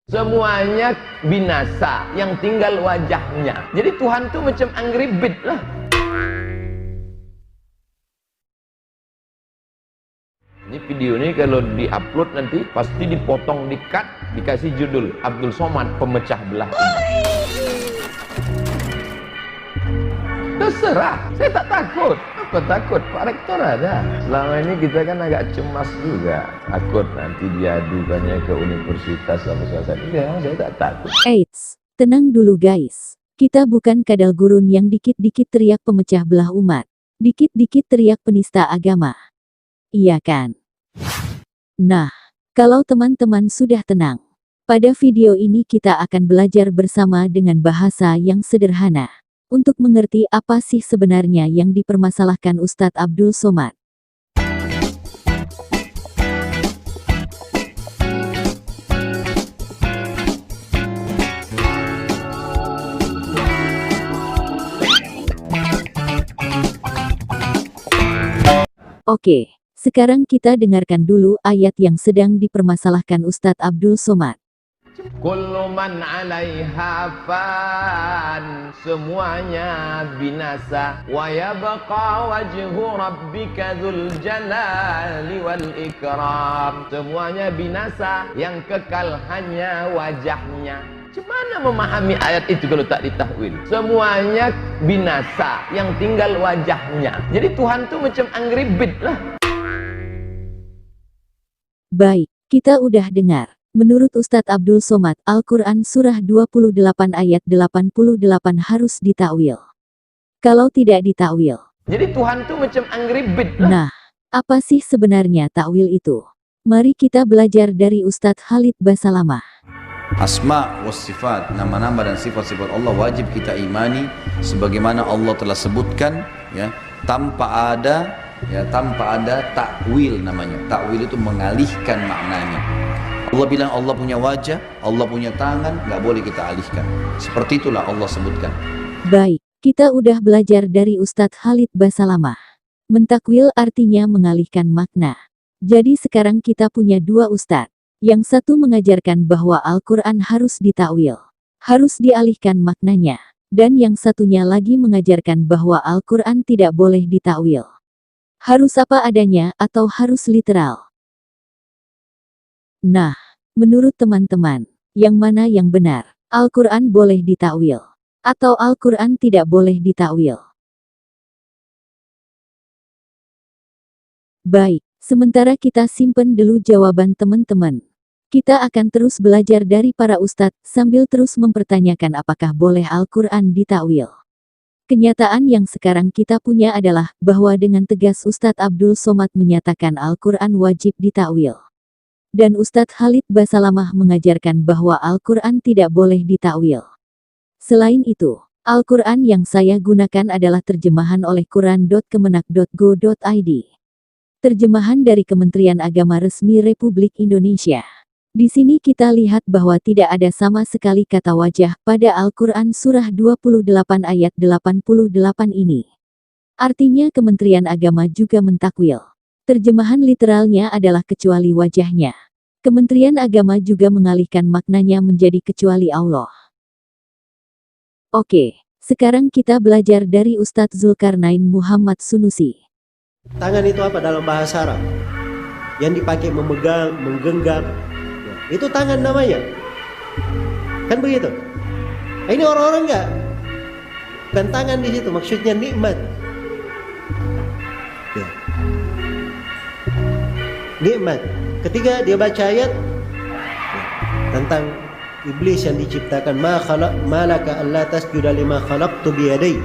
Semuanya binasa, yang tinggal wajahnya. Jadi Tuhan tuh macam Angry Bird lah. Ini video ini kalau diupload nanti pasti dipotong, di-cut, dikasih judul Abdul Somad pemecah belah umat. Terserah, saya tak takut. Apa takut? Pak Rektor ada. Selama ini kita kan agak cemas juga. Takut nanti diadukannya ke universitas atau sesuatu. Ya, saya tak takut. Eits, tenang dulu guys. Kita bukan kadal gurun yang dikit-dikit teriak pemecah belah umat. Dikit-dikit teriak penista agama. Iya kan? Nah, kalau teman-teman sudah tenang, pada video ini kita akan belajar bersama dengan bahasa yang sederhana untuk mengerti apa sih sebenarnya yang dipermasalahkan Ustadz Abdul Somad. Oke. Sekarang kita dengarkan dulu ayat yang sedang dipermasalahkan Ustadz Abdul Somad. Kullu man 'alaiha fan, semuanya binasa, wa yabqa wajhu rabbika dzul jalali wal ikram. Semuanya binasa, yang kekal hanya wajahnya. Gimana memahami ayat itu kalau tak ditahwil? Semuanya binasa, yang tinggal wajahnya. Jadi Tuhan tuh macam Angry Bird lah. Baik, kita udah dengar. Menurut Ustadz Abdul Somad, Al-Quran Surah 28 ayat 88 harus ditakwil. Kalau tidak ditakwil, jadi Tuhan tuh macam Angry Bird lah. Nah, apa sih sebenarnya takwil itu? Mari kita belajar dari Ustadz Khalid Basalamah. Asma wa sifat, nama-nama dan sifat-sifat Allah wajib kita imani sebagaimana Allah telah sebutkan, ya, tanpa ada takwil namanya. Takwil itu mengalihkan maknanya. Allah bilang Allah punya wajah, Allah punya tangan, nggak boleh kita alihkan. Seperti itulah Allah sebutkan. Baik, kita udah belajar dari Ustadz Khalid Basalamah. Mentakwil artinya mengalihkan makna. Jadi sekarang kita punya dua ustadz. Yang satu mengajarkan bahwa Al-Quran harus ditakwil, harus dialihkan maknanya. Dan yang satunya lagi mengajarkan bahwa Al-Quran tidak boleh ditakwil. Harus apa adanya atau harus literal. Nah, menurut teman-teman, yang mana yang benar? Al-Quran boleh ditakwil atau Al-Quran tidak boleh ditakwil? Baik, sementara kita simpen dulu jawaban teman-teman. Kita akan terus belajar dari para ustadz sambil terus mempertanyakan apakah boleh Al-Quran ditakwil. Kenyataan yang sekarang kita punya adalah bahwa dengan tegas Ustadz Abdul Somad menyatakan Al-Quran wajib ditakwil. Dan Ustadz Khalid Basalamah mengajarkan bahwa Al-Quran tidak boleh ditakwil. Selain itu, Al-Quran yang saya gunakan adalah terjemahan oleh quran.kemenak.go.id. Terjemahan dari Kementerian Agama Resmi Republik Indonesia. Di sini kita lihat bahwa tidak ada sama sekali kata wajah pada Al-Quran Surah 28 ayat 88 ini. Artinya Kementerian Agama juga mentakwil. Terjemahan literalnya adalah kecuali wajahnya. Kementerian Agama juga mengalihkan maknanya menjadi kecuali Allah. Oke, sekarang kita belajar dari Ustadz Zulkarnain Muhammad Sunusi. Tangan itu apa dalam bahasa Arab? Yang dipakai memegang, menggenggam. Itu tangan namanya. Kan begitu? Nah, ini orang-orang enggak. Bukan tangan di situ, maksudnya nikmat. Ya. Nikmat. Ketika dia baca ayat tentang iblis yang diciptakan, malaka alla tasjuda lima khalaqtu biyadai.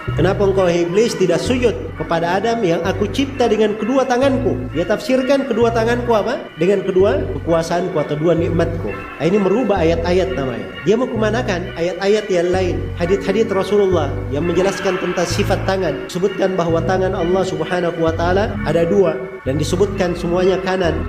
Kenapa engkau iblis tidak sujud kepada Adam yang aku cipta dengan kedua tanganku? Dia tafsirkan kedua tanganku apa? Dengan kedua kekuasaanku atau dua nikmatku. Nah, ini merubah ayat-ayat namanya. Dia mau kemanakan ayat-ayat yang lain. Hadits-hadits Rasulullah yang menjelaskan tentang sifat tangan. Disebutkan bahwa tangan Allah Subhanahu wa Ta'ala ada dua. Dan disebutkan semuanya kanan.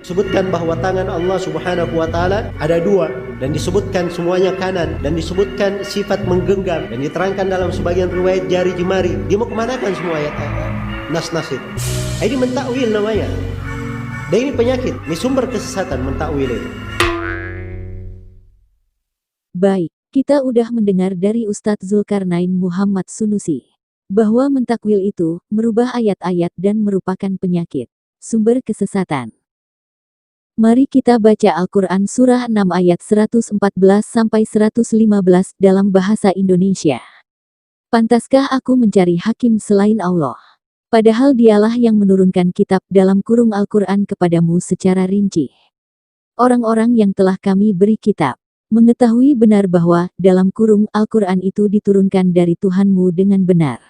Sebutkan bahwa tangan Allah Subhanahu wa Ta'ala ada dua dan disebutkan semuanya kanan dan disebutkan sifat menggenggam dan diterangkan dalam sebagian riwayat jari jemari. Dia mau kemanakan semua ayat-ayat? nas-nas itu. Ini mentakwil namanya. Dan ini penyakit, ini sumber kesesatan mentakwil itu. Baik, kita udah mendengar dari Ustadz Zulkarnain Muhammad Sunusi bahwa mentakwil itu merubah ayat-ayat dan merupakan penyakit, sumber kesesatan. Mari kita baca Al-Quran Surah 6 ayat 114-115 dalam bahasa Indonesia. Pantaskah aku mencari hakim selain Allah? Padahal dialah yang menurunkan kitab dalam kurung Al-Quran kepadamu secara rinci. Orang-orang yang telah kami beri kitab mengetahui benar bahwa dalam kurung Al-Quran itu diturunkan dari Tuhanmu dengan benar.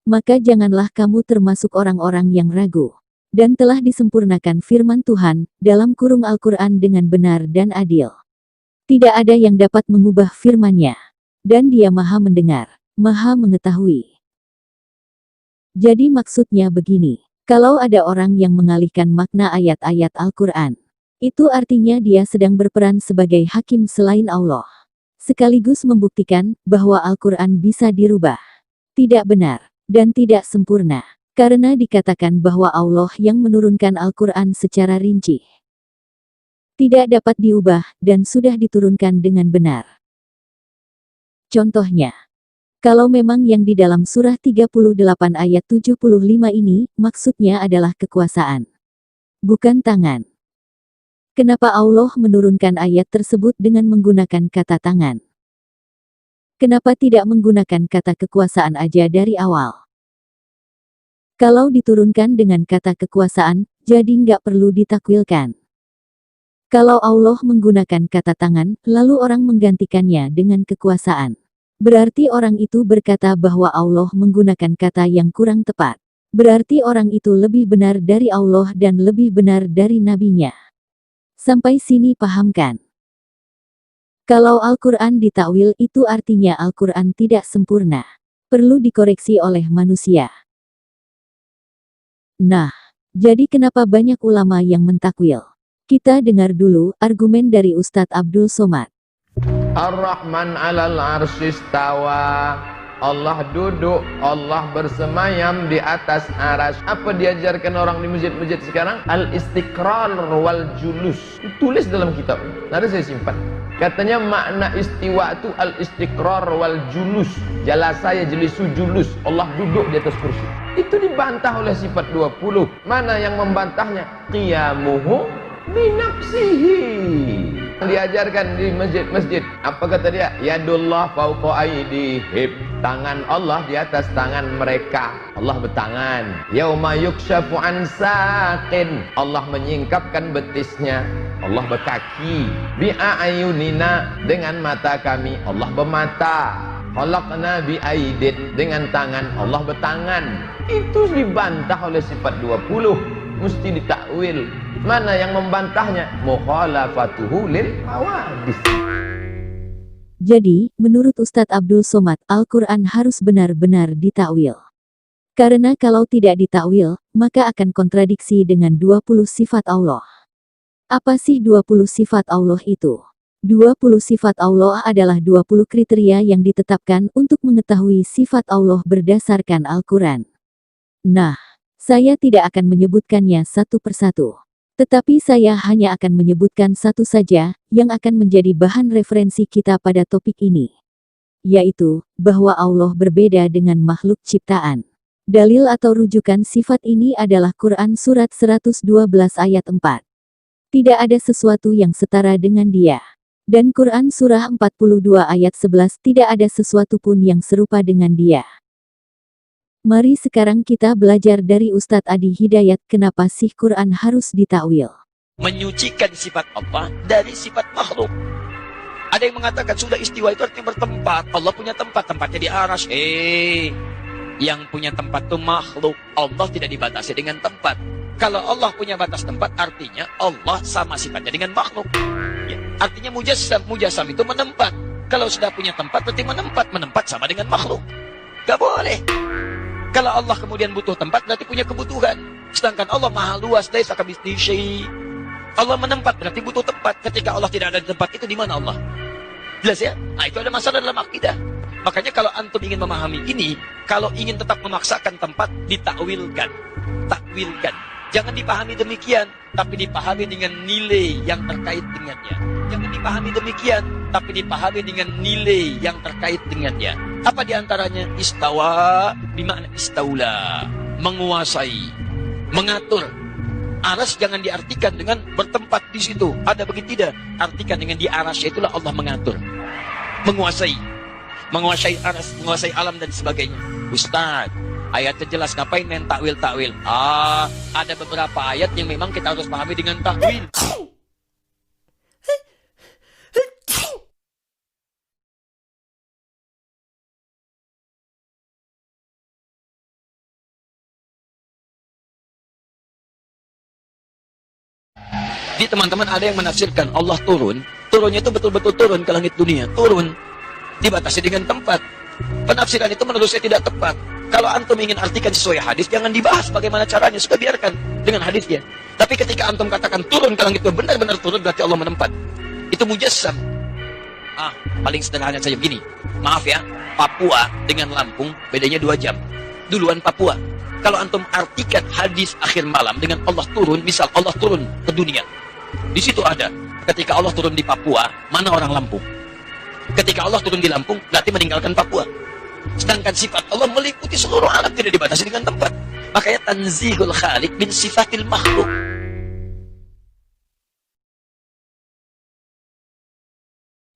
Maka janganlah kamu termasuk orang-orang yang ragu. Dan telah disempurnakan firman Tuhan dalam kurung Al-Quran dengan benar dan adil. Tidak ada yang dapat mengubah firman-Nya. Dan Dia Maha Mendengar, Maha Mengetahui. Jadi maksudnya begini, kalau ada orang yang mengalihkan makna ayat-ayat Al-Quran, itu artinya dia sedang berperan sebagai hakim selain Allah. Sekaligus membuktikan bahwa Al-Quran bisa dirubah. Tidak benar, dan tidak sempurna. Karena dikatakan bahwa Allah yang menurunkan Al-Quran secara rinci. Tidak dapat diubah, dan sudah diturunkan dengan benar. Contohnya, kalau memang yang di dalam surah 38 ayat 75 ini, maksudnya adalah kekuasaan. Bukan tangan. Kenapa Allah menurunkan ayat tersebut dengan menggunakan kata tangan? Kenapa tidak menggunakan kata kekuasaan aja dari awal? Kalau diturunkan dengan kata kekuasaan, jadi nggak perlu ditakwilkan. Kalau Allah menggunakan kata tangan, lalu orang menggantikannya dengan kekuasaan. Berarti orang itu berkata bahwa Allah menggunakan kata yang kurang tepat. Berarti orang itu lebih benar dari Allah dan lebih benar dari nabinya. Sampai sini paham kan? Kalau Al-Quran ditakwil itu artinya Al-Quran tidak sempurna. Perlu dikoreksi oleh manusia. Nah, jadi kenapa banyak ulama yang mentakwil? Kita dengar dulu argumen dari Ustadz Abdul Somad. Ar-Rahman 'alal 'arsy istawa. Allah duduk, Allah bersemayam di atas aras. Apa diajarkan orang di masjid-masjid sekarang? Al-istiqrar wal julus. Tulis dalam kitab. Nanti saya simpan. Katanya makna istiwa itu al-istiqrar wal julus. Jalasa yajlisu julus. Allah duduk di atas kursi. Itu dibantah oleh sifat 20. Mana yang membantahnya? Qiyamuhu binafsihi. Diajarkan di masjid-masjid. Apa kata dia? Yadullah fauqa aydihim. Tangan Allah di atas tangan mereka. Allah bertangan. Yauma yukshafu an saqin. Allah menyingkapkan betisnya. Allah berkaki. Bi'ayunina, dengan mata kami. Allah bermata. Khalaqna bi'aidin, dengan tangan. Allah bertangan. Itu dibantah oleh sifat 20. Mesti ditakwil. Mana yang membantahnya? Mukhalafatuhu lil hawadis. Jadi, menurut Ustadz Abdul Somad, Al-Quran harus benar-benar ditakwil. Karena kalau tidak ditakwil, maka akan kontradiksi dengan 20 sifat Allah. Apa sih 20 sifat Allah itu? 20 sifat Allah adalah 20 kriteria yang ditetapkan untuk mengetahui sifat Allah berdasarkan Al-Quran. Nah, saya tidak akan menyebutkannya satu persatu. Tetapi saya hanya akan menyebutkan satu saja, yang akan menjadi bahan referensi kita pada topik ini. Yaitu, bahwa Allah berbeda dengan makhluk ciptaan. Dalil atau rujukan sifat ini adalah Quran Surat 112 ayat 4. Tidak ada sesuatu yang setara dengan Dia. Dan Quran Surah 42 ayat 11 tidak ada sesuatu pun yang serupa dengan Dia. Mari sekarang kita belajar dari Ustadz Adi Hidayat kenapa sih Quran harus ditakwil. Menyucikan sifat Allah dari sifat makhluk. Ada yang mengatakan sudah istiwa itu artinya bertempat. Allah punya tempat, tempatnya di aras. Yang punya tempat itu makhluk. Allah tidak dibatasi dengan tempat. Kalau Allah punya batas tempat, artinya Allah sama sifatnya dengan makhluk. Ya, artinya mujassam itu menempat. Kalau sudah punya tempat, berarti menempat sama dengan makhluk. Gak boleh. Kalau Allah kemudian butuh tempat, berarti punya kebutuhan. Sedangkan Allah maha luas, laisa kamitslihi syai'. Allah menempat, berarti butuh tempat. Ketika Allah tidak ada di tempat itu, di mana Allah? Jelas ya? Nah, itu ada masalah dalam akidah. Makanya kalau antum ingin memahami ini, kalau ingin tetap memaksakan tempat, ditakwilkan. Takwilkan. Jangan dipahami demikian, tapi dipahami dengan nilai yang terkait dengannya. Jangan dipahami demikian, tapi dipahami dengan nilai yang terkait dengannya. Apa diantaranya? Istawa, bermakna istaula. Menguasai, mengatur. Aras jangan diartikan dengan bertempat di situ. Ada begitu tidak? Artikan dengan di arasnya itulah Allah mengatur. Menguasai. Menguasai aras, menguasai alam dan sebagainya. Ustaz, ayatnya jelas, ngapain main takwil-takwil? Ada beberapa ayat yang memang kita harus pahami dengan takwil. Jadi teman-teman ada yang menafsirkan Allah turun, turunnya itu betul-betul turun ke langit dunia, turun, dibatasi dengan tempat. Penafsiran itu menurut saya tidak tepat. Kalau antum ingin artikan sesuai hadis, jangan dibahas bagaimana caranya, sudah biarkan dengan hadisnya. Tapi ketika antum katakan turun ke langit itu benar-benar turun, berarti Allah menempat. Itu mujassam. Paling sederhana saja begini. Maaf ya, Papua dengan Lampung bedanya 2 jam. Duluan Papua. Kalau antum artikan hadis akhir malam dengan Allah turun, misal Allah turun ke dunia. Di situ ada. Ketika Allah turun di Papua, mana orang Lampung? Ketika Allah turun di Lampung, berarti meninggalkan Papua. Sedangkan sifat Allah meliputi seluruh alam, tidak dibatasi dengan tempat. Makanya tanzihul khaliq bin sifatil makhluk.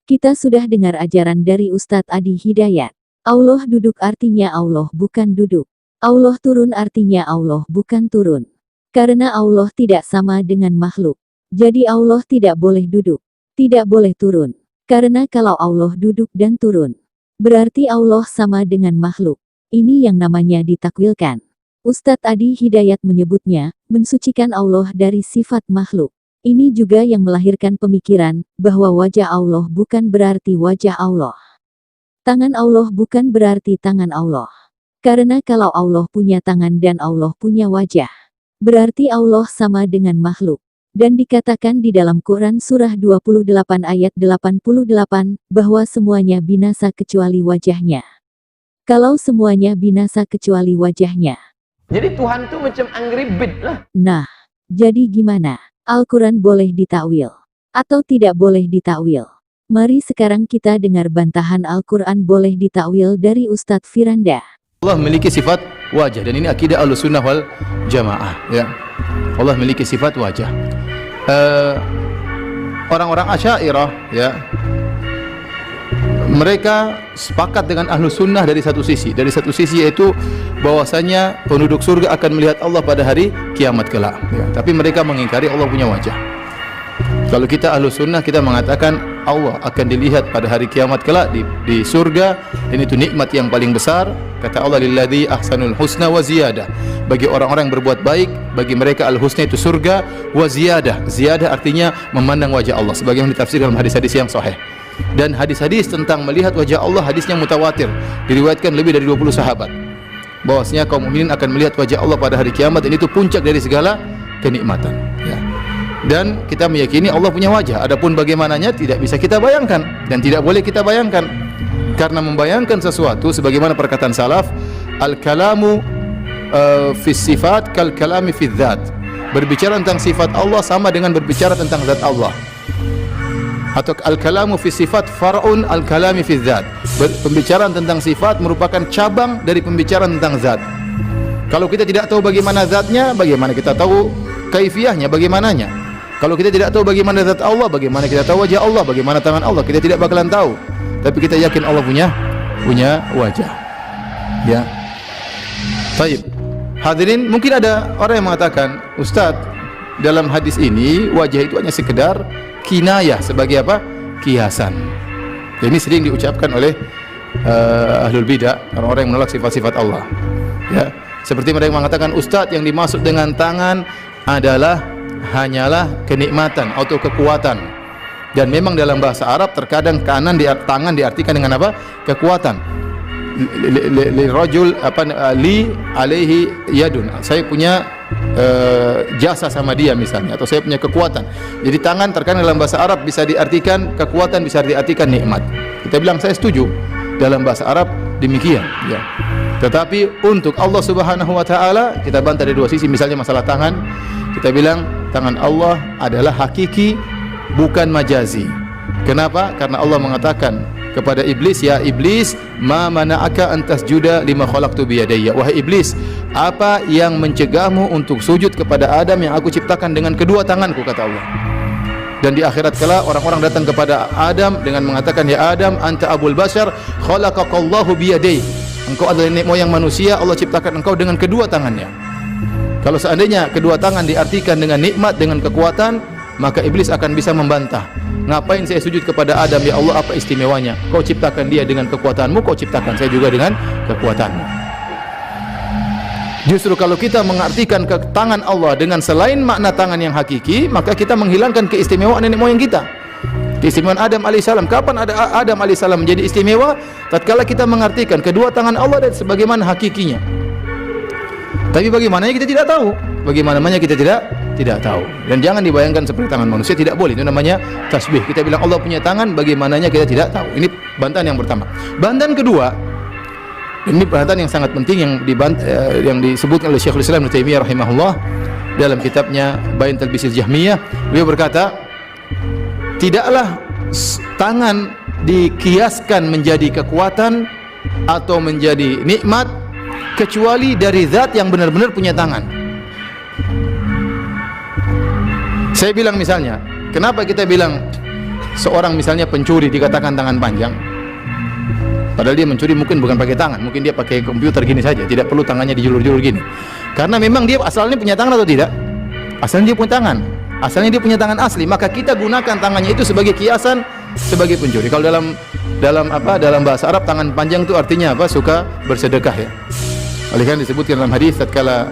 Kita sudah dengar ajaran dari Ustadz Adi Hidayat. Allah duduk artinya Allah bukan duduk. Allah turun artinya Allah bukan turun. Karena Allah tidak sama dengan makhluk. Jadi Allah tidak boleh duduk, tidak boleh turun. Karena kalau Allah duduk dan turun, berarti Allah sama dengan makhluk. Ini yang namanya ditakwilkan. Ustadz Adi Hidayat menyebutnya, mensucikan Allah dari sifat makhluk. Ini juga yang melahirkan pemikiran, bahwa wajah Allah bukan berarti wajah Allah. Tangan Allah bukan berarti tangan Allah. Karena kalau Allah punya tangan dan Allah punya wajah, berarti Allah sama dengan makhluk. Dan dikatakan di dalam Quran surah 28 ayat 88, bahwa semuanya binasa kecuali wajahnya. Kalau semuanya binasa kecuali wajahnya. Jadi Tuhan tuh macam angry bird lah. Nah, jadi gimana? Al-Quran boleh ditakwil? Atau tidak boleh ditakwil? Mari sekarang kita dengar bantahan Al-Quran boleh ditakwil dari Ustadz Firanda. Allah memiliki sifat wajah, dan ini akidah Ahlussunnah wal Jamaah, ya. Allah memiliki sifat wajah. Orang-orang Asy'ariyah, ya, mereka sepakat dengan Ahlussunnah dari satu sisi. Dari satu sisi yaitu bahwasanya penduduk surga akan melihat Allah pada hari kiamat kelak, ya. Tapi mereka mengingkari Allah punya wajah. Kalau kita Ahlussunnah, kita mengatakan Allah akan dilihat pada hari kiamat kelak di surga, dan itu nikmat yang paling besar. Kata Allah, lilladzi ahsanul husna wa ziyadah. Bagi orang-orang yang berbuat baik, bagi mereka al-husna itu surga, wa ziyadah. Ziyadah artinya memandang wajah Allah, sebagaimana ditafsir dalam hadis-hadis yang sahih. Dan hadis-hadis tentang melihat wajah Allah, hadisnya mutawatir, diriwayatkan lebih dari 20 sahabat, bahwasanya kaum mukminin akan melihat wajah Allah pada hari kiamat, dan itu puncak dari segala kenikmatan, ya. Dan kita meyakini Allah punya wajah. Adapun bagaimananya tidak bisa kita bayangkan dan tidak boleh kita bayangkan. Karena membayangkan sesuatu, sebagaimana perkataan salaf, al-kalamu fi sifat kal kalami fi dzat. Berbicara tentang sifat Allah sama dengan berbicara tentang zat Allah. Atau al-kalamu fi sifat far'un al-kalami fi dzat. Pembicaraan tentang sifat merupakan cabang dari pembicaraan tentang zat. Kalau kita tidak tahu bagaimana zatnya, bagaimana kita tahu kaifiyahnya, bagaimananya? Kalau kita tidak tahu bagaimana zat Allah, bagaimana kita tahu wajah Allah, bagaimana tangan Allah? Kita tidak bakalan tahu. Tapi kita yakin Allah punya wajah. Ya. Baik. Hadirin, mungkin ada orang yang mengatakan, Ustadz, dalam hadis ini wajah itu hanya sekedar kinayah, sebagai apa? Kiasan. Ini sering diucapkan oleh ahlul bidah, orang-orang yang menolak sifat-sifat Allah. Ya. Seperti mereka mengatakan, Ustadz, yang dimaksud dengan tangan hanyalah kenikmatan atau kekuatan. Dan memang dalam bahasa Arab terkadang tangan diartikan dengan apa? Kekuatan. Rajul li alaihi yadun. Saya punya jasa sama dia misalnya, atau saya punya kekuatan. Jadi tangan terkadang dalam bahasa Arab bisa diartikan kekuatan, bisa diartikan nikmat. Kita bilang saya setuju. dalam bahasa Arab demikian, ya. Tetapi untuk Allah Subhanahu wa taala kita bantah dari dua sisi. Misalnya masalah tangan, kita bilang tangan Allah adalah hakiki, bukan majazi. Kenapa? Karena Allah mengatakan kepada iblis, ya iblis, ma mana'aka an tasjuda lima khalaqtu biyadayya. Wahai iblis, apa yang mencegahmu untuk sujud kepada Adam yang aku ciptakan dengan kedua tanganku, kata Allah. Dan di akhirat kala orang-orang datang kepada Adam dengan mengatakan, ya Adam, anta abul bashar, khalaqakallahu biyadayhi. Engkau adalah nenek moyang manusia, Allah ciptakan engkau dengan kedua tangannya. Kalau seandainya kedua tangan diartikan dengan nikmat, dengan kekuatan, maka iblis akan bisa membantah. Ngapain saya sujud kepada Adam, ya Allah, apa istimewanya? Kau ciptakan dia dengan kekuatanmu, kau ciptakan saya juga dengan kekuatanmu. Justru kalau kita mengartikan ke tangan Allah dengan selain makna tangan yang hakiki, maka kita menghilangkan keistimewaan nenek moyang kita. Keistimewaan Adam alaihissalam. Kapan ada Adam alaihissalam menjadi istimewa? Tatkala kita mengartikan kedua tangan Allah dan sebagaimana hakikinya. Tapi bagaimananya kita tidak tahu. Bagaimananya kita tidak tahu. Dan jangan dibayangkan seperti tangan manusia, tidak boleh. Itu namanya tasbih. Kita bilang Allah punya tangan, bagaimananya kita tidak tahu. Ini bantahan yang pertama. Bantahan kedua, ini perhatian yang sangat penting yang disebutkan oleh Syekhul Islam Ibnu Taimiyah rahimahullah dalam kitabnya Bayan Talbisil Jahmiyah. Beliau berkata, tidaklah tangan dikiaskan menjadi kekuatan atau menjadi nikmat kecuali dari zat yang benar-benar punya tangan. Saya bilang misalnya, kenapa kita bilang seorang misalnya pencuri dikatakan tangan panjang? Padahal dia mencuri mungkin bukan pakai tangan, mungkin dia pakai komputer gini saja, tidak perlu tangannya dijulur-julur gini. Karena memang dia asalnya punya tangan atau tidak? Asalnya dia punya tangan. Asalnya dia punya tangan asli, maka kita gunakan tangannya itu sebagai kiasan, sebagai pencuri. Kalau dalam bahasa Arab tangan panjang itu artinya apa? Suka bersedekah, ya. Oleh karena disebutkan dalam hadis tatkala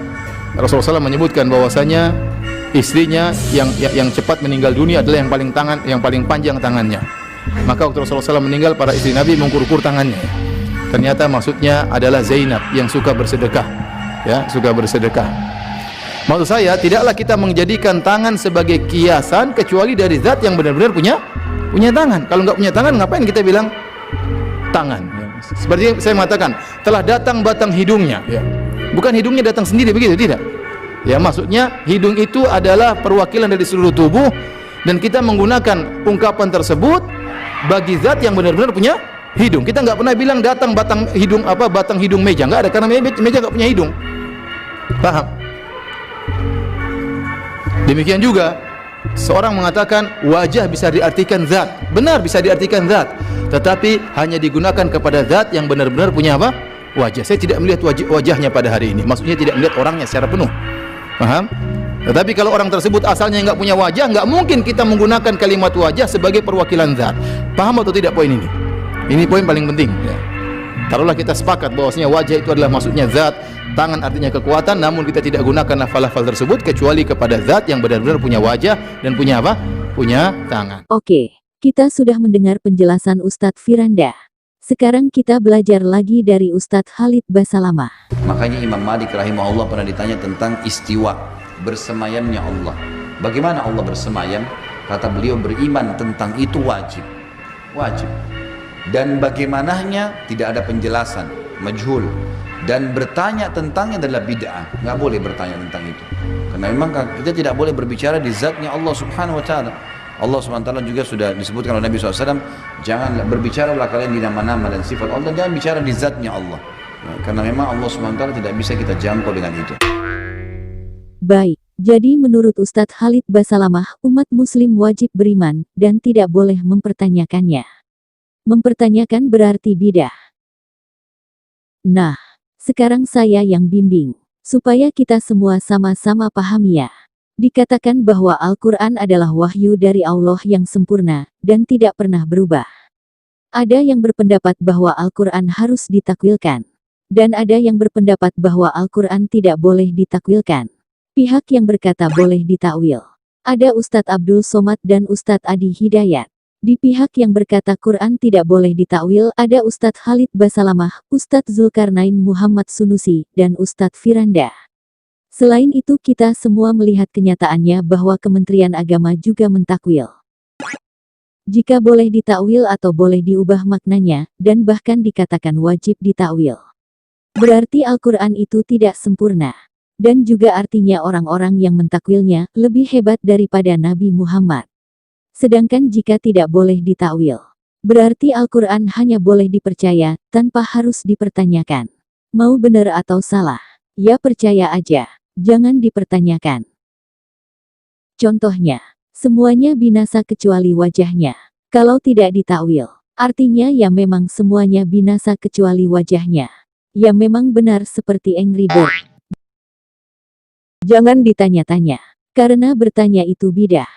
Rasulullah SAW menyebutkan bahwasanya istrinya yang cepat meninggal dunia adalah yang paling panjang tangannya. Maka waktu Rasulullah SAW meninggal, para istri Nabi mengukur-ukur tangannya. Ternyata maksudnya adalah Zainab yang suka bersedekah, ya, suka bersedekah. Maksud saya, tidaklah kita menjadikan tangan sebagai kiasan kecuali dari zat yang benar-benar punya tangan. Kalau nggak punya tangan, ngapain kita bilang tangan? Ya. Seperti yang saya mengatakan, telah datang batang hidungnya, ya. Bukan hidungnya datang sendiri begitu, tidak. Ya, maksudnya hidung itu adalah perwakilan dari seluruh tubuh, dan kita menggunakan ungkapan tersebut bagi zat yang benar-benar punya hidung. Kita nggak pernah bilang datang batang hidung meja, nggak ada, karena meja nggak punya hidung. Paham? Demikian juga seorang mengatakan wajah bisa diartikan zat. Benar, bisa diartikan zat, tetapi hanya digunakan kepada zat yang benar-benar punya apa? Wajah. Saya tidak melihat wajahnya pada hari ini. Maksudnya tidak melihat orangnya secara penuh. Paham? Tetapi kalau orang tersebut asalnya nggak punya wajah, nggak mungkin kita menggunakan kalimat wajah sebagai perwakilan zat. Paham atau tidak poin ini? Ini poin paling penting, ya. Taruhlah kita sepakat bahwasanya wajah itu adalah maksudnya zat, tangan artinya kekuatan, namun kita tidak gunakan lafal-lafal tersebut kecuali kepada zat yang benar-benar punya wajah dan punya apa? Punya tangan. Oke, kita sudah mendengar penjelasan Ustadz Firanda. Sekarang kita belajar lagi dari Ustadz Khalid Basalamah. Makanya Imam Malik rahimahullah pernah ditanya tentang istiwa, bersemayamnya Allah. Bagaimana Allah bersemayam? Kata beliau, beriman tentang itu wajib. Wajib. Dan bagaimananya tidak ada penjelasan, majhul. Dan bertanya tentangnya adalah bid'ah. Nggak boleh bertanya tentang itu. Karena memang kita tidak boleh berbicara di zatnya Allah subhanahu wa ta'ala. Allah subhanahu wa ta'ala juga sudah disebutkan oleh Nabi SAW, jangan berbicaralah kalian di nama-nama dan sifat Allah, jangan bicara di zatnya Allah. Karena memang Allah subhanahu wa ta'ala tidak bisa kita jangkau dengan itu. Baik, jadi menurut Ustadz Khalid Basalamah, umat muslim wajib beriman dan tidak boleh mempertanyakannya. Mempertanyakan berarti bidah. Nah, sekarang saya yang bimbing, supaya kita semua sama-sama paham ya. Dikatakan bahwa Al-Quran adalah wahyu dari Allah yang sempurna dan tidak pernah berubah. Ada yang berpendapat bahwa Al-Quran harus ditakwilkan. Dan ada yang berpendapat bahwa Al-Quran tidak boleh ditakwilkan. Pihak yang berkata boleh ditakwil. Ada Ustadz Abdul Somad dan Ustadz Adi Hidayat. Di pihak yang berkata Quran tidak boleh ditakwil, ada Ustadz Khalid Basalamah, Ustadz Zulkarnain Muhammad Sunusi, dan Ustadz Firanda. Selain itu kita semua melihat kenyataannya bahwa Kementerian Agama juga mentakwil. Jika boleh ditakwil atau boleh diubah maknanya, dan bahkan dikatakan wajib ditakwil, berarti Al-Quran itu tidak sempurna. Dan juga artinya orang-orang yang mentakwilnya lebih hebat daripada Nabi Muhammad. Sedangkan jika tidak boleh ditakwil, berarti Al-Quran hanya boleh dipercaya, tanpa harus dipertanyakan. Mau benar atau salah, ya percaya aja, jangan dipertanyakan. Contohnya, semuanya binasa kecuali wajahnya. Kalau tidak ditakwil, artinya ya memang semuanya binasa kecuali wajahnya. Ya memang benar seperti Angry Bird. Jangan ditanya-tanya, karena bertanya itu bidah.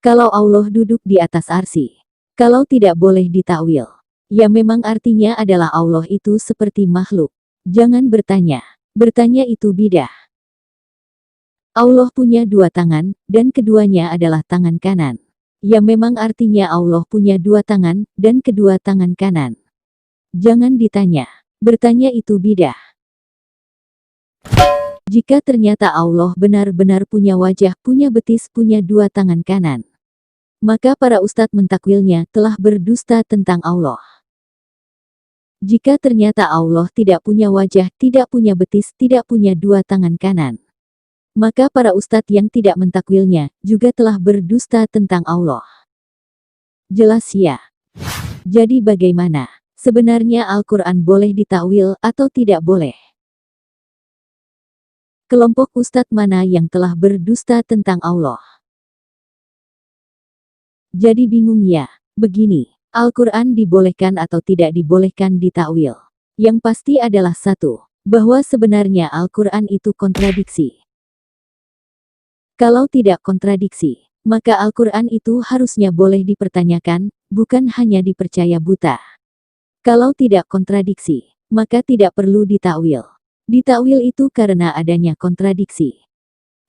Kalau Allah duduk di atas arsy, kalau tidak boleh ditakwil, ya memang artinya adalah Allah itu seperti makhluk. Jangan bertanya, bertanya itu bidah. Allah punya dua tangan, dan keduanya adalah tangan kanan. Ya memang artinya Allah punya dua tangan, dan kedua tangan kanan. Jangan ditanya, bertanya itu bidah. Jika ternyata Allah benar-benar punya wajah, punya betis, punya dua tangan kanan, maka para ustadz mentakwilnya telah berdusta tentang Allah. Jika ternyata Allah tidak punya wajah, tidak punya betis, tidak punya dua tangan kanan, maka para ustadz yang tidak mentakwilnya juga telah berdusta tentang Allah. Jelas ya? Jadi bagaimana? Sebenarnya Al-Quran boleh ditakwil atau tidak boleh? Kelompok ustadz mana yang telah berdusta tentang Allah? Jadi bingung ya? Begini, Al-Quran dibolehkan atau tidak dibolehkan ditakwil? Yang pasti adalah satu, bahwa sebenarnya Al-Quran itu kontradiksi. Kalau tidak kontradiksi, maka Al-Quran itu harusnya boleh dipertanyakan, bukan hanya dipercaya buta. Kalau tidak kontradiksi, maka tidak perlu ditakwil. Ditakwil itu karena adanya kontradiksi.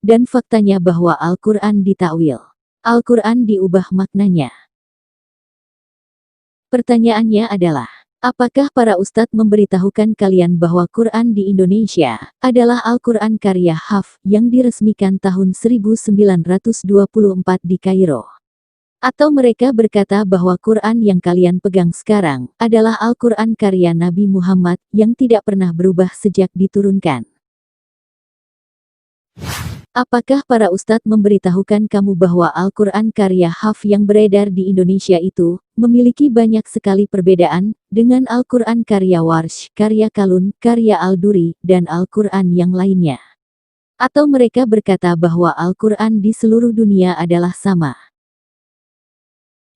Dan faktanya bahwa Al-Quran ditakwil. Al-Quran diubah maknanya. Pertanyaannya adalah, apakah para ustadz memberitahukan kalian bahwa Quran di Indonesia adalah Al-Quran karya Hafs yang diresmikan tahun 1924 di Kairo? Atau mereka berkata bahwa Quran yang kalian pegang sekarang adalah Al-Quran karya Nabi Muhammad yang tidak pernah berubah sejak diturunkan? Apakah para ustadz memberitahukan kamu bahwa Al-Quran karya Hafs yang beredar di Indonesia itu memiliki banyak sekali perbedaan dengan Al-Quran karya Warsh, karya Kalun, karya Al-Duri, dan Al-Quran yang lainnya? Atau mereka berkata bahwa Al-Quran di seluruh dunia adalah sama?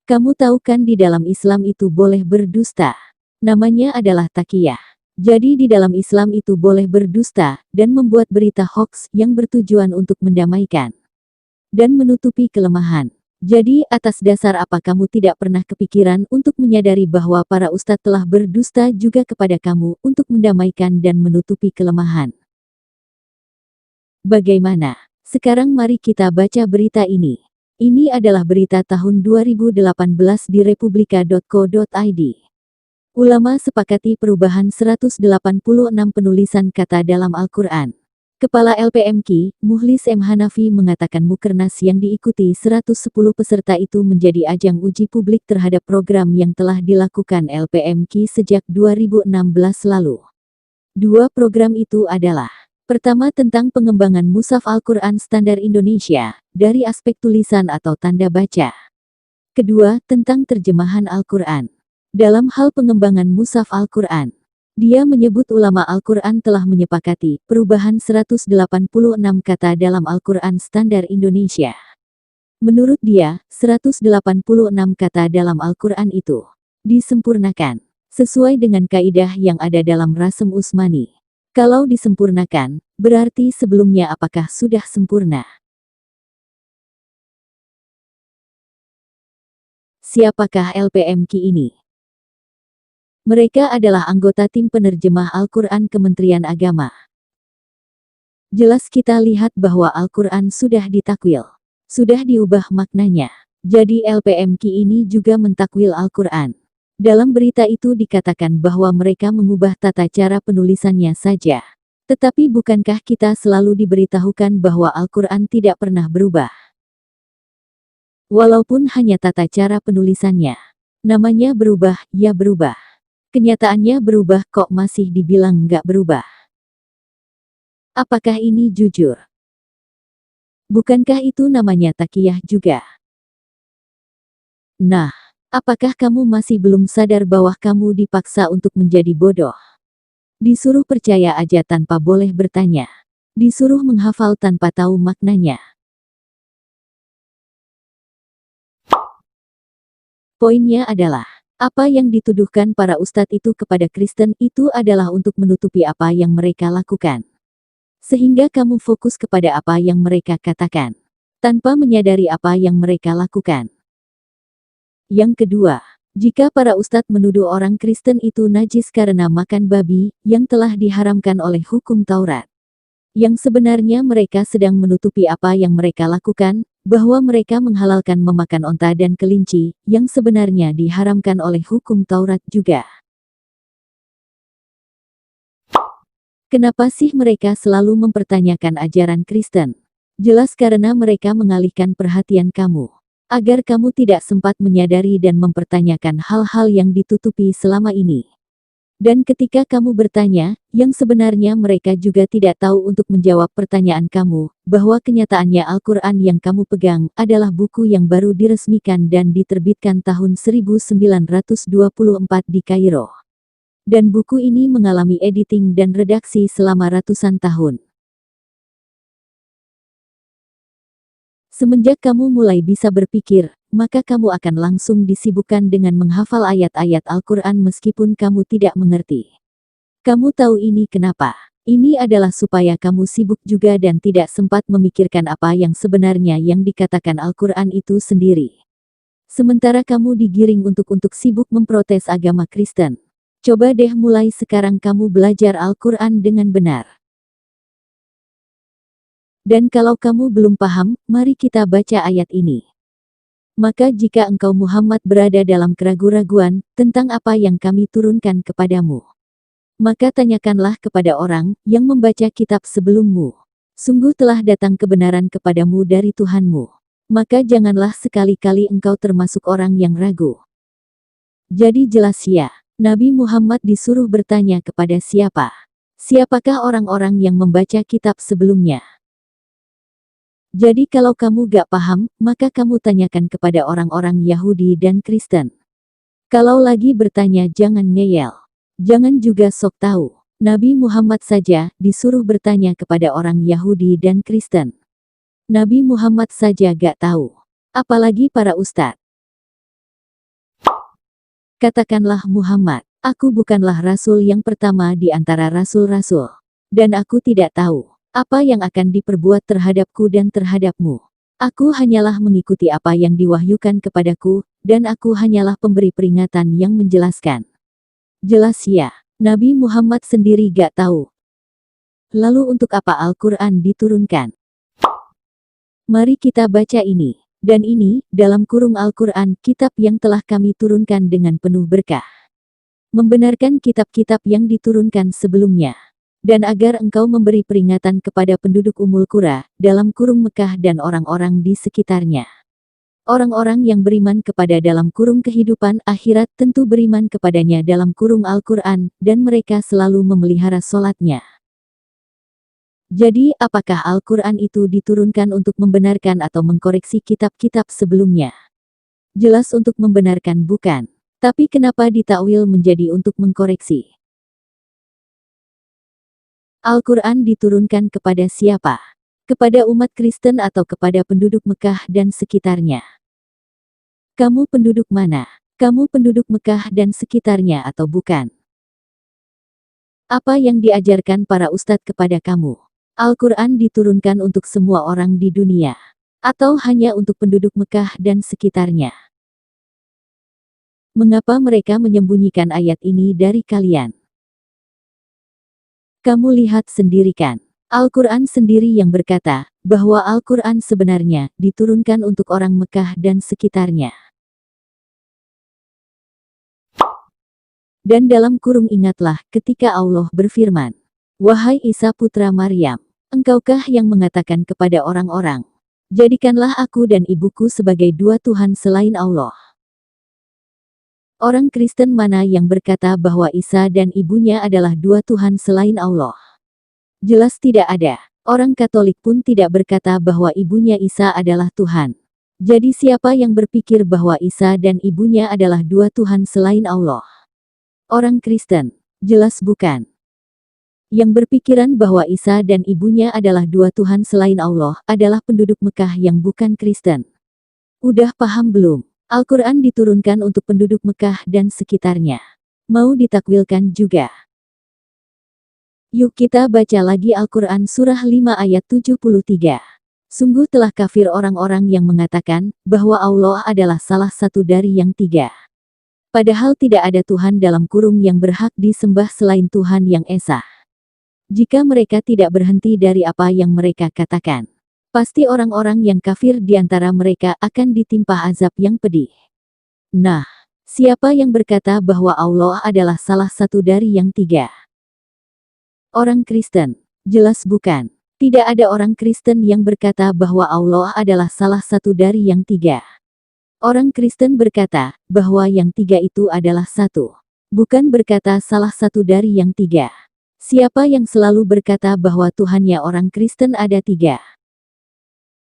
Kamu tahu kan di dalam Islam itu boleh berdusta. Namanya adalah taqiyah. Jadi di dalam Islam itu boleh berdusta, dan membuat berita hoaks yang bertujuan untuk mendamaikan dan menutupi kelemahan. Jadi atas dasar apa kamu tidak pernah kepikiran untuk menyadari bahwa para ustadz telah berdusta juga kepada kamu untuk mendamaikan dan menutupi kelemahan? Bagaimana? Sekarang mari kita baca berita ini. Ini adalah berita tahun 2018 di republika.co.id. Ulama sepakati perubahan 186 penulisan kata dalam Al-Quran. Kepala LPMQ, Mukhlis M. Hanafi mengatakan Mukernas yang diikuti 110 peserta itu menjadi ajang uji publik terhadap program yang telah dilakukan LPMQ sejak 2016 lalu. Dua program itu adalah: pertama tentang pengembangan Mushaf Al-Quran Standar Indonesia, dari aspek tulisan atau tanda baca. Kedua, tentang terjemahan Al-Quran. Dalam hal pengembangan Mushaf Al-Quran, dia menyebut ulama Al-Quran telah menyepakati perubahan 186 kata dalam Al-Quran Standar Indonesia. Menurut dia, 186 kata dalam Al-Quran itu disempurnakan sesuai dengan kaidah yang ada dalam Rasem Usmani. Kalau disempurnakan, berarti sebelumnya apakah sudah sempurna? Siapakah LPMQ ini? Mereka adalah anggota tim penerjemah Al-Quran Kementerian Agama. Jelas kita lihat bahwa Al-Quran sudah ditakwil, sudah diubah maknanya. Jadi LPMQ ini juga mentakwil Al-Quran. Dalam berita itu dikatakan bahwa mereka mengubah tata cara penulisannya saja. Tetapi bukankah kita selalu diberitahukan bahwa Al-Quran tidak pernah berubah? Walaupun hanya tata cara penulisannya. Namanya berubah, ya berubah. Kenyataannya berubah kok masih dibilang nggak berubah. Apakah ini jujur? Bukankah itu namanya takiyah juga? Nah, apakah kamu masih belum sadar bahwa kamu dipaksa untuk menjadi bodoh? Disuruh percaya aja tanpa boleh bertanya. Disuruh menghafal tanpa tahu maknanya. Poinnya adalah, apa yang dituduhkan para ustadz itu kepada Kristen itu adalah untuk menutupi apa yang mereka lakukan. Sehingga kamu fokus kepada apa yang mereka katakan, tanpa menyadari apa yang mereka lakukan. Yang kedua, jika para ustadz menuduh orang Kristen itu najis karena makan babi, yang telah diharamkan oleh hukum Taurat. Yang sebenarnya mereka sedang menutupi apa yang mereka lakukan, bahwa mereka menghalalkan memakan onta dan kelinci, yang sebenarnya diharamkan oleh hukum Taurat juga. Kenapa sih mereka selalu mempertanyakan ajaran Kristen? Jelas karena mereka mengalihkan perhatian kamu, agar kamu tidak sempat menyadari dan mempertanyakan hal-hal yang ditutupi selama ini. Dan ketika kamu bertanya, yang sebenarnya mereka juga tidak tahu untuk menjawab pertanyaan kamu, bahwa kenyataannya Al-Quran yang kamu pegang adalah buku yang baru diresmikan dan diterbitkan tahun 1924 di Kairo. Dan buku ini mengalami editing dan redaksi selama ratusan tahun. Semenjak kamu mulai bisa berpikir, maka kamu akan langsung disibukkan dengan menghafal ayat-ayat Al-Quran meskipun kamu tidak mengerti. Kamu tahu ini kenapa? Ini adalah supaya kamu sibuk juga dan tidak sempat memikirkan apa yang sebenarnya yang dikatakan Al-Quran itu sendiri. Sementara kamu digiring untuk sibuk memprotes agama Kristen. Coba deh mulai sekarang kamu belajar Al-Quran dengan benar. Dan kalau kamu belum paham, mari kita baca ayat ini. Maka jika engkau Muhammad berada dalam keraguan-raguan tentang apa yang kami turunkan kepadamu, maka tanyakanlah kepada orang yang membaca kitab sebelummu. Sungguh telah datang kebenaran kepadamu dari Tuhanmu. Maka janganlah sekali-kali engkau termasuk orang yang ragu. Jadi jelas ya, Nabi Muhammad disuruh bertanya kepada siapa? Siapakah orang-orang yang membaca kitab sebelumnya? Jadi kalau kamu gak paham, maka kamu tanyakan kepada orang-orang Yahudi dan Kristen. Kalau lagi bertanya jangan ngeyel. Jangan juga sok tahu. Nabi Muhammad saja disuruh bertanya kepada orang Yahudi dan Kristen. Nabi Muhammad saja gak tahu. Apalagi para ustadz. Katakanlah Muhammad, aku bukanlah rasul yang pertama di antara rasul-rasul. Dan aku tidak tahu apa yang akan diperbuat terhadapku dan terhadapmu. Aku hanyalah mengikuti apa yang diwahyukan kepadaku, dan aku hanyalah pemberi peringatan yang menjelaskan. Jelas ya, Nabi Muhammad sendiri gak tahu. Lalu untuk apa Al-Quran diturunkan? Mari kita baca ini. Dan ini, dalam kurung Al-Quran, kitab yang telah kami turunkan dengan penuh berkah. Membenarkan kitab-kitab yang diturunkan sebelumnya. Dan agar engkau memberi peringatan kepada penduduk Ummul Qura, dalam kurung Mekah dan orang-orang di sekitarnya. Orang-orang yang beriman kepada dalam kurung kehidupan akhirat tentu beriman kepadanya dalam kurung Al-Quran, dan mereka selalu memelihara sholatnya. Jadi, apakah Al-Quran itu diturunkan untuk membenarkan atau mengkoreksi kitab-kitab sebelumnya? Jelas untuk membenarkan bukan. Tapi kenapa ditakwil menjadi untuk mengkoreksi? Al-Quran diturunkan kepada siapa? Kepada umat Kristen atau kepada penduduk Mekah dan sekitarnya? Kamu penduduk mana? Kamu penduduk Mekah dan sekitarnya atau bukan? Apa yang diajarkan para ustadz kepada kamu? Al-Quran diturunkan untuk semua orang di dunia, atau hanya untuk penduduk Mekah dan sekitarnya? Mengapa mereka menyembunyikan ayat ini dari kalian? Kamu lihat sendiri kan? Al-Quran sendiri yang berkata, bahwa Al-Quran sebenarnya diturunkan untuk orang Mekah dan sekitarnya. Dan dalam kurung ingatlah ketika Allah berfirman, wahai Isa putra Maryam, engkaukah yang mengatakan kepada orang-orang Jadikanlah aku dan ibuku sebagai dua Tuhan selain Allah. Orang Kristen mana yang berkata bahwa Isa dan ibunya adalah dua Tuhan selain Allah? Jelas tidak ada. Orang Katolik pun tidak berkata bahwa ibunya Isa adalah Tuhan. Jadi siapa yang berpikir bahwa Isa dan ibunya adalah dua Tuhan selain Allah? Orang Kristen? Jelas bukan. Yang berpikiran bahwa Isa dan ibunya adalah dua Tuhan selain Allah adalah penduduk Mekah yang bukan Kristen. Udah paham belum? Al-Quran diturunkan untuk penduduk Mekah dan sekitarnya. Mau ditakwilkan juga. Yuk kita baca lagi Al-Quran surah 5 ayat 73. Sungguh telah kafir orang-orang yang mengatakan bahwa Allah adalah salah satu dari yang tiga. Padahal tidak ada Tuhan dalam kurung yang berhak disembah selain Tuhan yang Esa. Jika mereka tidak berhenti dari apa yang mereka katakan, pasti orang-orang yang kafir di antara mereka akan ditimpa azab yang pedih. Nah, siapa yang berkata bahwa Allah adalah salah satu dari yang tiga? Orang Kristen? Jelas bukan. Tidak ada orang Kristen yang berkata bahwa Allah adalah salah satu dari yang tiga. Orang Kristen berkata bahwa yang tiga itu adalah satu. Bukan berkata salah satu dari yang tiga. Siapa yang selalu berkata bahwa Tuhannya orang Kristen ada tiga?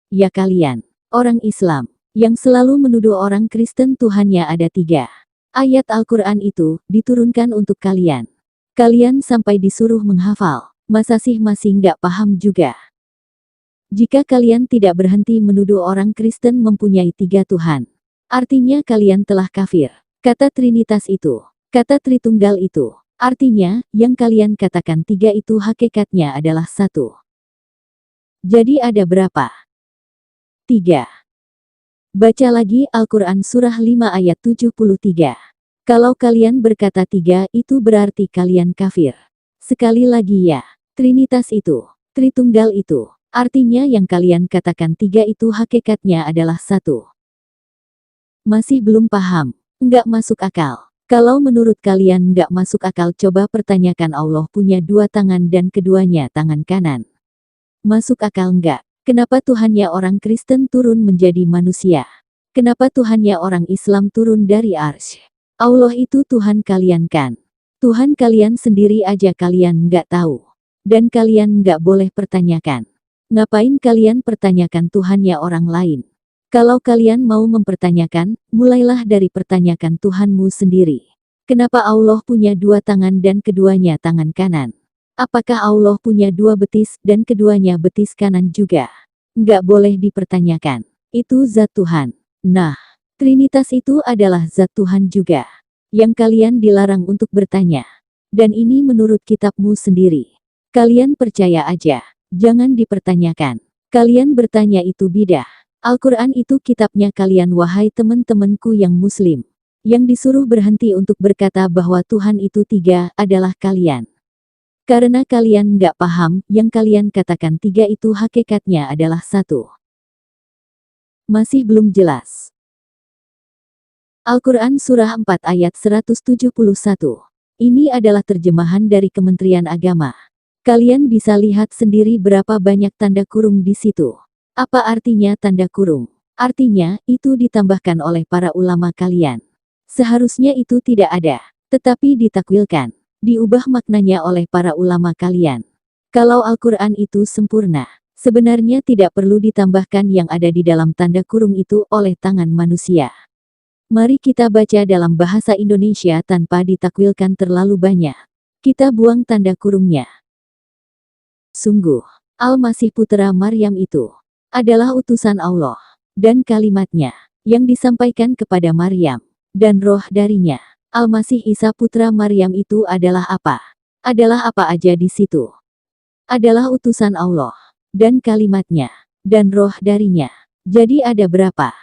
Ya kalian, orang Islam, yang selalu menuduh orang Kristen Tuhannya ada tiga. Ayat Al-Quran itu diturunkan untuk kalian. Kalian sampai disuruh menghafal, masa sih masih nggak paham juga? Jika kalian tidak berhenti menuduh orang Kristen mempunyai tiga Tuhan, artinya kalian telah kafir. Kata Trinitas itu, kata Tritunggal itu, artinya, yang kalian katakan tiga itu hakikatnya adalah satu. Jadi ada berapa? Tiga. Baca lagi Al-Quran surah 5 ayat 73. Kalau kalian berkata tiga itu berarti kalian kafir. Sekali lagi ya, Trinitas itu, Tritunggal itu, artinya yang kalian katakan tiga itu hakikatnya adalah satu. Masih belum paham? Nggak masuk akal. Kalau menurut kalian nggak masuk akal, coba pertanyakan Allah punya dua tangan dan keduanya tangan kanan. Masuk akal nggak? Kenapa Tuhannya orang Kristen turun menjadi manusia? Kenapa Tuhannya orang Islam turun dari arsy? Allah itu Tuhan kalian kan? Tuhan kalian sendiri aja kalian nggak tahu. Dan kalian nggak boleh pertanyakan. Ngapain kalian pertanyakan Tuhannya orang lain? Kalau kalian mau mempertanyakan, mulailah dari pertanyakan Tuhanmu sendiri. Kenapa Allah punya dua tangan dan keduanya tangan kanan? Apakah Allah punya dua betis dan keduanya betis kanan juga? Nggak boleh dipertanyakan. Itu zat Tuhan. Nah, Trinitas itu adalah zat Tuhan juga. Yang kalian dilarang untuk bertanya. Dan ini menurut kitabmu sendiri. Kalian percaya aja. Jangan dipertanyakan. Kalian bertanya itu bidah. Al-Quran itu kitabnya kalian wahai teman-temanku yang muslim. Yang disuruh berhenti untuk berkata bahwa Tuhan itu tiga adalah kalian. Karena kalian nggak paham, yang kalian katakan tiga itu hakikatnya adalah satu. Masih belum jelas. Al-Quran Surah 4 ayat 171. Ini adalah terjemahan dari Kementerian Agama. Kalian bisa lihat sendiri berapa banyak tanda kurung di situ. Apa artinya tanda kurung? Artinya, itu ditambahkan oleh para ulama kalian. Seharusnya itu tidak ada, tetapi ditakwilkan, diubah maknanya oleh para ulama kalian. Kalau Al-Quran itu sempurna, sebenarnya tidak perlu ditambahkan yang ada di dalam tanda kurung itu oleh tangan manusia. Mari kita baca dalam bahasa Indonesia tanpa ditakwilkan terlalu banyak. Kita buang tanda kurungnya. Sungguh, Al-Masih putra Maryam itu adalah utusan Allah, dan kalimatnya, yang disampaikan kepada Maryam, dan roh darinya. Al-Masih Isa putra Maryam itu adalah apa? Adalah apa aja di situ? Adalah utusan Allah, dan kalimatnya, dan roh darinya. Jadi ada berapa?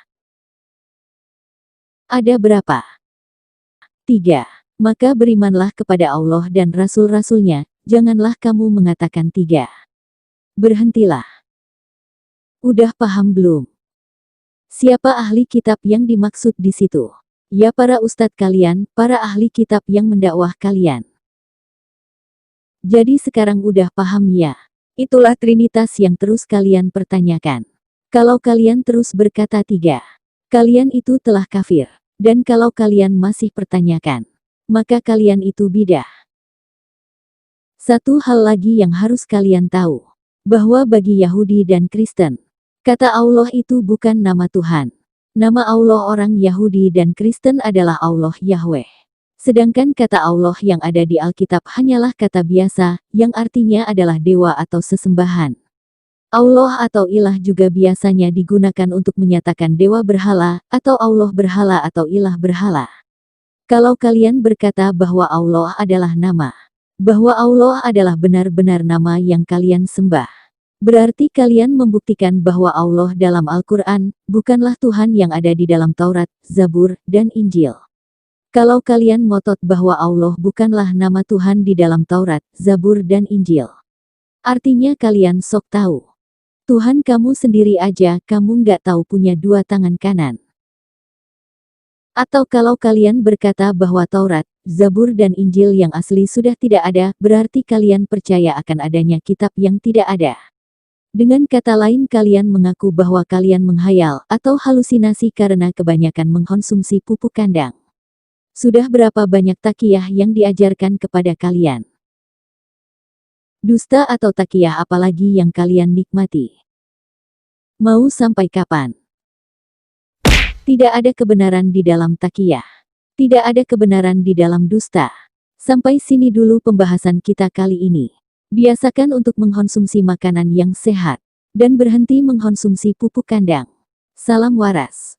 Ada berapa? 3. Maka berimanlah kepada Allah dan Rasul-Rasulnya, janganlah kamu mengatakan 3. Berhentilah. Udah paham belum? Siapa ahli kitab yang dimaksud di situ? Ya para ustadz kalian, para ahli kitab yang mendakwah kalian. Jadi sekarang udah paham ya? Itulah Trinitas yang terus kalian pertanyakan. Kalau kalian terus berkata 3, kalian itu telah kafir. Dan kalau kalian masih pertanyakan, maka kalian itu bidah. Satu hal lagi yang harus kalian tahu, bahwa bagi Yahudi dan Kristen, kata Allah itu bukan nama Tuhan. Nama Allah orang Yahudi dan Kristen adalah Allah Yahweh. Sedangkan kata Allah yang ada di Alkitab hanyalah kata biasa, yang artinya adalah dewa atau sesembahan. Allah atau ilah juga biasanya digunakan untuk menyatakan dewa berhala, atau Allah berhala atau ilah berhala. Kalau kalian berkata bahwa Allah adalah nama, bahwa Allah adalah benar-benar nama yang kalian sembah, berarti kalian membuktikan bahwa Allah dalam Al-Quran bukanlah Tuhan yang ada di dalam Taurat, Zabur, dan Injil. Kalau kalian ngotot bahwa Allah bukanlah nama Tuhan di dalam Taurat, Zabur, dan Injil, artinya kalian sok tahu. Tuhan kamu sendiri aja kamu nggak tahu punya 2 tangan kanan. Atau kalau kalian berkata bahwa Taurat, Zabur dan Injil yang asli sudah tidak ada, berarti kalian percaya akan adanya kitab yang tidak ada. Dengan kata lain kalian mengaku bahwa kalian menghayal atau halusinasi karena kebanyakan mengkonsumsi pupuk kandang. Sudah berapa banyak takiyah yang diajarkan kepada kalian? Dusta atau takiyah apalagi yang kalian nikmati? Mau sampai kapan? Tidak ada kebenaran di dalam takiyah. Tidak ada kebenaran di dalam dusta. Sampai sini dulu pembahasan kita kali ini. Biasakan untuk mengkonsumsi makanan yang sehat. Dan berhenti mengkonsumsi pupuk kandang. Salam waras.